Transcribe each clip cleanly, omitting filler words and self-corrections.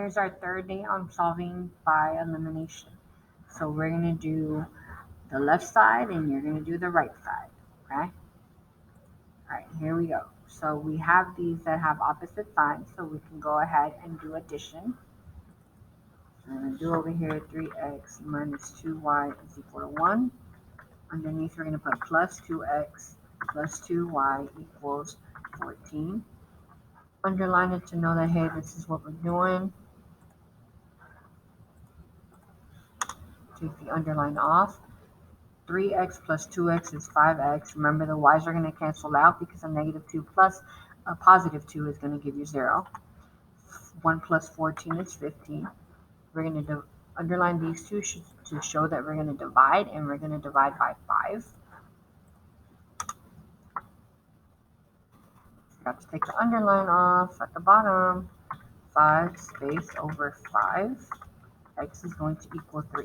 Here's our third day on solving by elimination. So we're going to do the left side and you're going to do the right side. Okay? All right, here we go. So we have these that have opposite signs, so we can go ahead and do addition. I'm going to do over here 3x minus 2y is equal to 1. Underneath, we're going to put plus 2x plus 2y equals 14. Underline it to know that, hey, this is what we're doing. Take the underline off. 3x plus 2x is 5x. Remember, the y's are going to cancel out because a negative 2 plus a positive 2 is going to give you 0. 1 plus 14 is 15. We're going to underline these two to show that we're going to divide, and we're going to divide by 5. Got to take the underline off at the bottom. 5 space over 5. X is going to equal 3.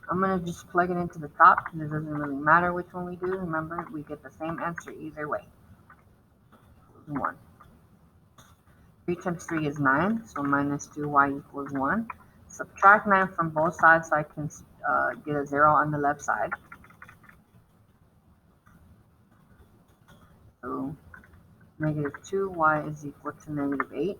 I'm going to just plug it into the top because it doesn't really matter which one we do. Remember, we get the same answer either way. 1. 3 times 3 is 9, so minus 2y equals 1. Subtract 9 from both sides so I can get a 0 on the left side. So negative 2y is equal to negative 8.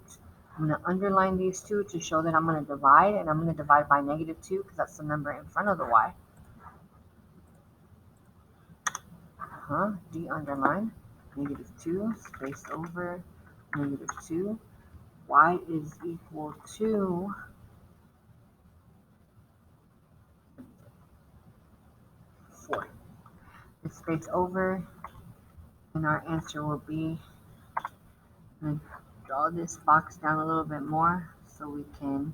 I'm going to underline these two to show that I'm going to divide, and I'm going to divide by negative 2 because that's the number in front of the y. D underline, negative 2, spaced over, negative 2. Y is equal to 4. It's spaced over, and our answer will be, I'm going to draw this box down a little bit more so we can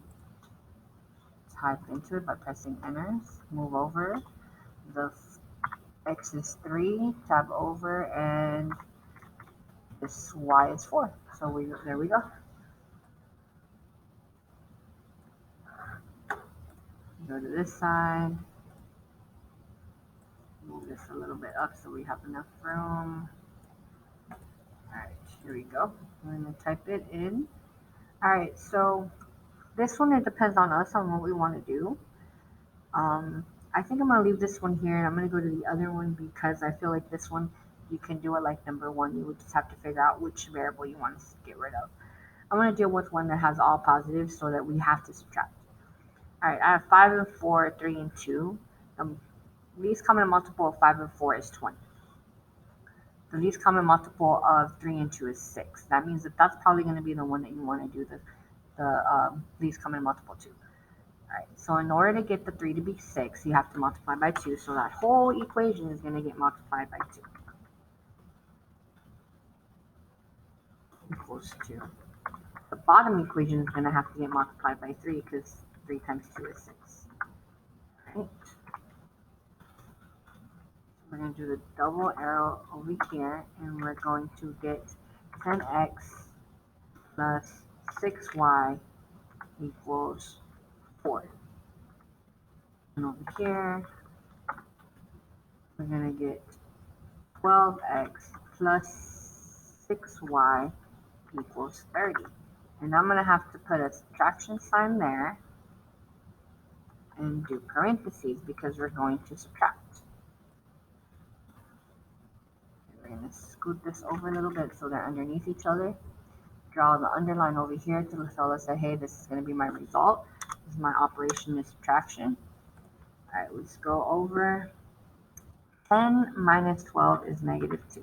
type into it by pressing enter. Move over. The x is 3, tab over, and this y is 4. So there we go. Go to this side. Move this a little bit up so we have enough room. Alright, here we go. I'm going to type it in. Alright, so this one, it depends on us on what we want to do. I think I'm going to leave this one here, and I'm going to go to the other one because I feel like this one, you can do it like number 1. You would just have to figure out which variable you want to get rid of. I'm going to deal with one that has all positives so that we have to subtract. Alright, I have 5 and 4, 3 and 2. The least common multiple of 5 and 4 is 20. The least common multiple of 3 and 2 is 6. That means that that's probably going to be the one that you want to do the least common multiple to. Alright, so in order to get the 3 to be 6, you have to multiply by 2. So that whole equation is going to get multiplied by 2. Equals 2. The bottom equation is going to have to get multiplied by 3 because 3 times 2 is 6. Alright. We're going to do the double arrow over here, and we're going to get 10x plus 6y equals 4. And over here, we're going to get 12x plus 6y equals 30. And I'm going to have to put a subtraction sign there and do parentheses because we're going to subtract. We're going to scoot this over a little bit so they're underneath each other. Draw the underline over here to tell us that, hey, this is going to be my result. This is my operation of subtraction. All right, let's go over. 10 minus 12 is negative 2.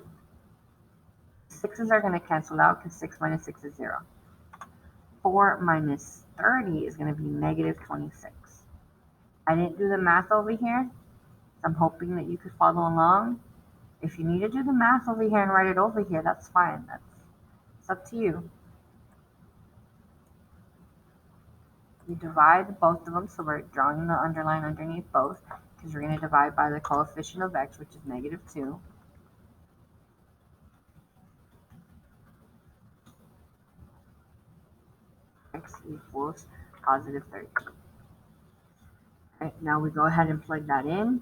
6's are going to cancel out because 6 minus 6 is 0. 4 minus 30 is going to be negative 26. I didn't do the math over here. So I'm hoping that you could follow along. If you need to do the math over here and write it over here, that's fine. It's up to you. You divide both of them, so we're drawing the underline underneath both because we're going to divide by the coefficient of x, which is negative 2. X equals positive 30. Alright, now we go ahead and plug that in.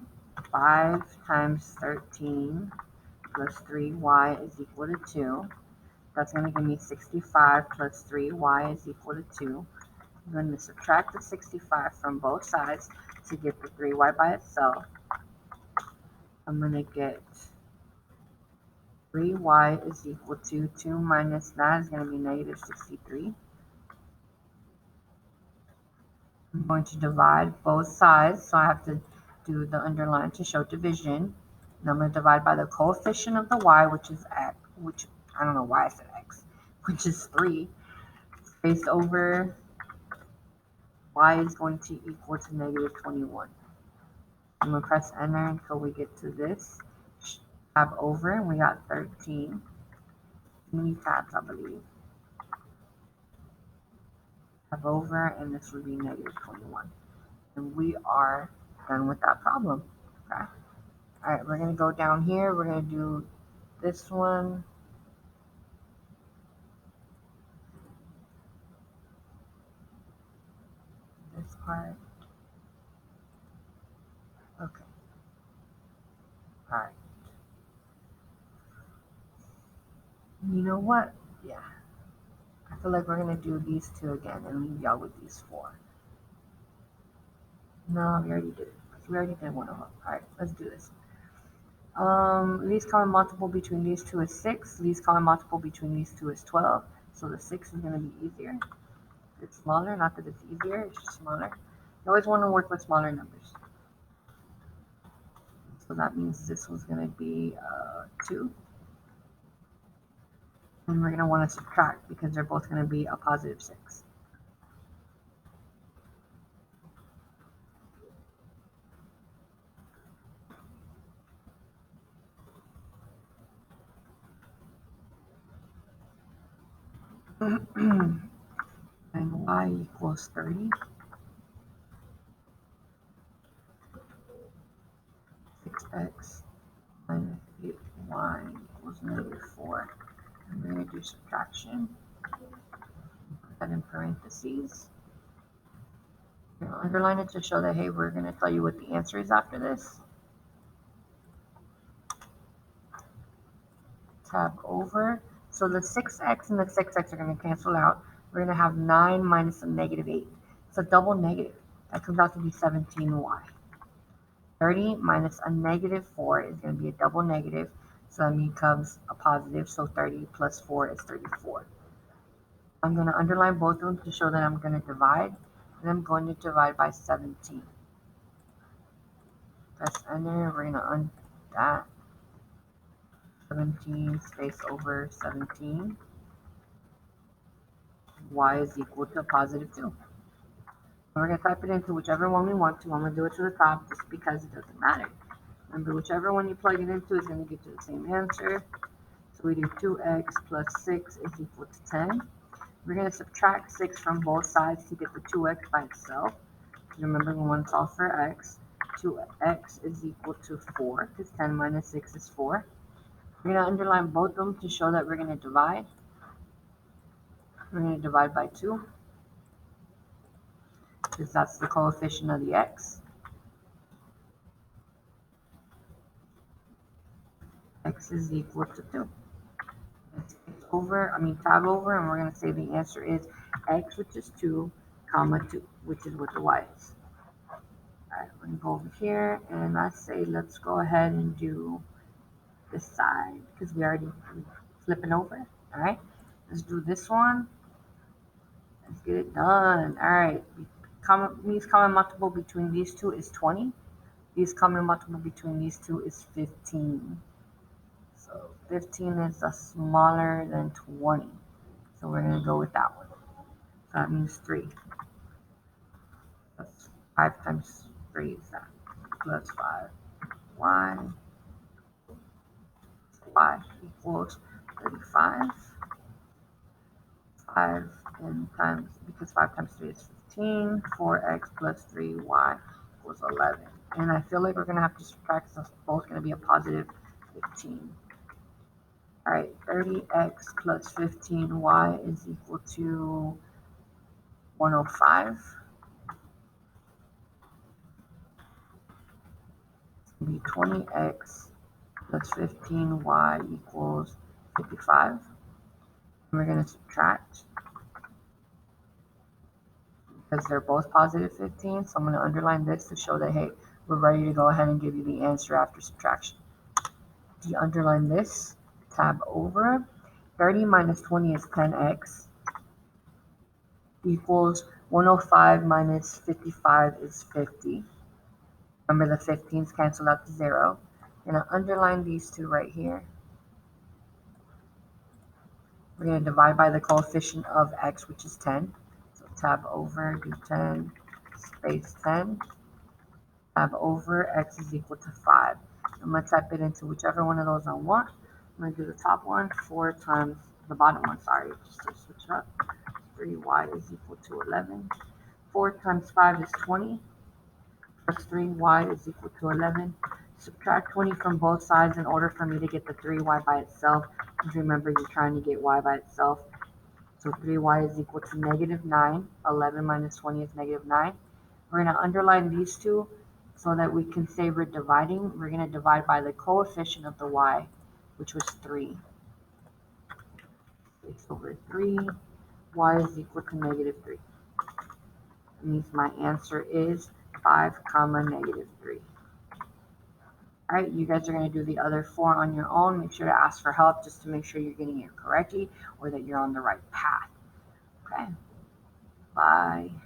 5 times 13 plus 3y is equal to 2. That's going to give me 65 plus 3y is equal to 2. I'm going to subtract the 65 from both sides to get the 3y by itself. I'm going to get 3y is equal to 2 minus that is going to be negative 63. I'm going to divide both sides, so I have to do the underline to show division. And I'm going to divide by the coefficient of the y, which is x, which I don't know why I said x, which is 3, space over y is going to equal to negative 21. I'm going to press enter until we get to this. Tab over, and we got 13. Many tabs, I believe. Tab over, and this would be negative 21. And we are done with that problem. Okay. All right, we're going to go down here. We're going to do this one. This part. Okay. All right. You know what? Yeah. I feel like we're going to do these two again and leave y'all with these 4. No, we already did it. We already did one of them. All right, let's do this. Least common multiple between these two is 6. Least common multiple between these two is 12. So the 6 is going to be easier. It's smaller, not that it's easier, it's just smaller. You always want to work with smaller numbers. So that means this was going to be 2. And we're going to want to subtract because they're both going to be a positive 6. And y equals 30. 6x minus 8y equals negative 4. And we're going to do subtraction. Put that in parentheses. You're going to underline it to show that, hey, we're going to tell you what the answer is after this. Tab over. So the 6x and the 6x are going to cancel out. We're going to have 9 minus a negative 8. It's a double negative. That comes out to be 17y. 30 minus a negative 4 is going to be a double negative. So that becomes a positive. So 30 plus 4 is 34. I'm going to underline both of them to show that I'm going to divide. And I'm going to divide by 17. Press enter. We're going to undo that. 17 space over 17. Y is equal to positive 2. We're going to type it into whichever one we want to. I'm going to do it to the top just because it doesn't matter. Remember, whichever one you plug it into is going to get you the same answer. So we do 2x plus 6 is equal to 10. We're going to subtract 6 from both sides to get the 2x by itself. Remember, we want to solve for x. 2x is equal to 4 because 10 minus 6 is 4. We're going to underline both of them to show that we're going to divide. We're going to divide by 2 because that's the coefficient of the x. X is equal to 2. Let's tab over, and we're going to say the answer is x, which is 2, comma 2, which is what the y is. All right, we're going to go over here, and let's go ahead and do this side because we already flipping over. All right, let's do this one. Let's get it done. All right, least common multiple between these two is 20. Least common multiple between these two is 15. So 15 is smaller than 20. So we're going to go with that one. So that means 3. That's 5 times 3 is that. Plus 5. Y equals 35. 5 and times, because 5 times 3 is 15. 4x plus 3y equals 11. And I feel like we're going to have to subtract, so it's both going to be a positive 15. All right, 30x plus 15y is equal to 105. It's going to be 20x plus 15y equals 55. And we're going to subtract. because they're both positive 15. So I'm going to underline this to show that, hey, we're ready to go ahead and give you the answer after subtraction. Do you underline this? Tab over. 30 minus 20 is 10x equals 105 minus 55 is 50. Remember the 15's cancel out to 0. I'm going to underline these two right here. We're going to divide by the coefficient of x, which is 10. So tab over, do 10, space 10. Tab over, x is equal to 5. I'm going to type it into whichever one of those I want. I'm going to do the top one, 4 times the bottom one, sorry, just to switch it up. 3y is equal to 11. 4 times 5 is 20. Plus 3y is equal to 11. Subtract 20 from both sides in order for me to get the 3y by itself. Because remember, you're trying to get y by itself. So 3y is equal to negative 9. 11 minus 20 is negative 9. We're going to underline these two so that we can say we're dividing. We're going to divide by the coefficient of the y, which was 3. 6 over 3. Y is equal to negative 3. That means my answer is 5 comma negative 3. All right, you guys are going to do the other 4 on your own. Make sure to ask for help just to make sure you're getting it correctly or that you're on the right path. Okay, bye.